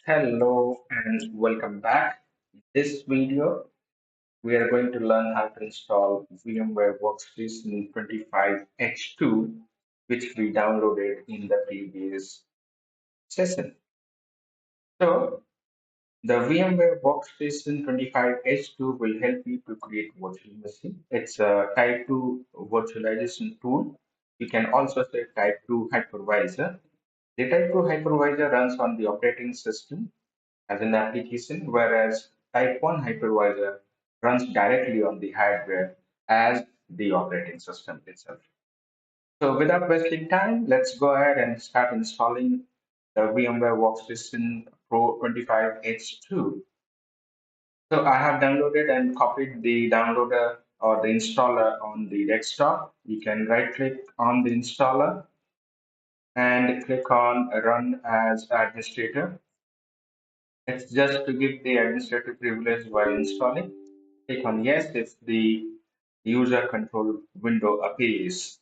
Hello and welcome back. In this video, we are going to learn how to install VMware Workstation 25H2, which we downloaded in the previous session. So, the VMware Workstation 25H2 will help you to create virtual machine. It's a type 2 virtualization tool. You can also say type 2 hypervisor. The type 2 hypervisor runs on the operating system as an application, whereas Type 1 hypervisor runs directly on the hardware as the operating system itself. So without wasting time, let's go ahead and start installing the VMware Workstation Pro 25H2. So I have downloaded and copied the downloader or the installer on the desktop. You can right click on the installer and click on Run as Administrator. It's just to give the administrative privilege while installing. Click on yes if the user control window appears.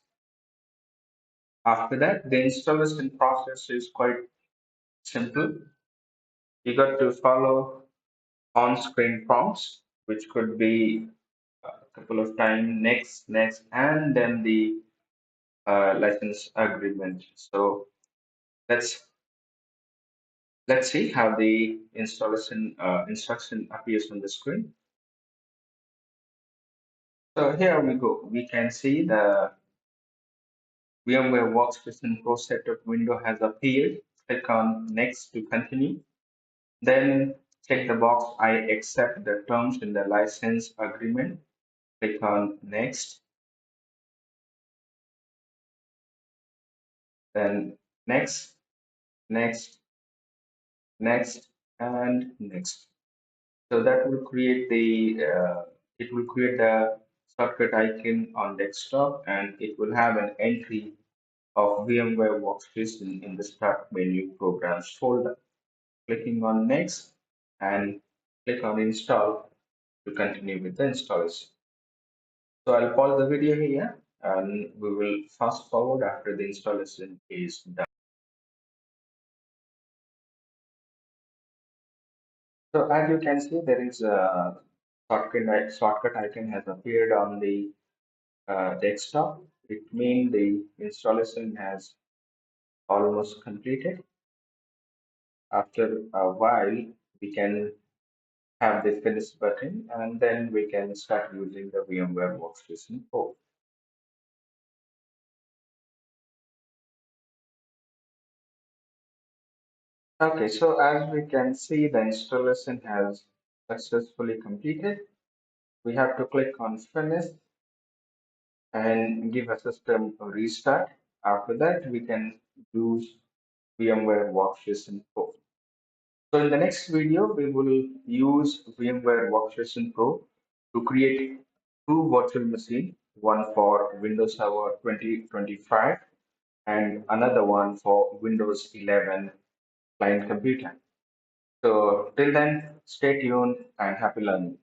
After that, the installation process is quite simple. You got to follow on-screen prompts, which could be a couple of times next, and then the license agreement. So let's let's see how the installation instruction appears on the screen. So here we go. We can see the VMware Workstation Pro setup window has appeared. Click on Next to continue. Then check the box I accept the terms in the license agreement. Click on Next. Then Next, Next, Next, and Next. So that will create it will create the shortcut icon on desktop, and it will have an entry of VMware Workstation in the Start menu Programs folder. Clicking on Next and click on Install to continue with the installation. So I'll pause the video here and we will fast forward after the installation is done. So as you can see, there is a shortcut icon has appeared on the desktop. It means the installation has almost completed. After a while, we can have the finish button and then we can start using the VMware Workstation Pro. Okay, so as we can see, the installation has successfully completed. We have to click on Finish and give a system a restart. After that, we can use VMware Workstation Pro. So in the next video, we will use VMware Workstation Pro to create two virtual machines, one for Windows Server 2025 and another one for Windows 11 client computer. So till then, stay tuned and happy learning.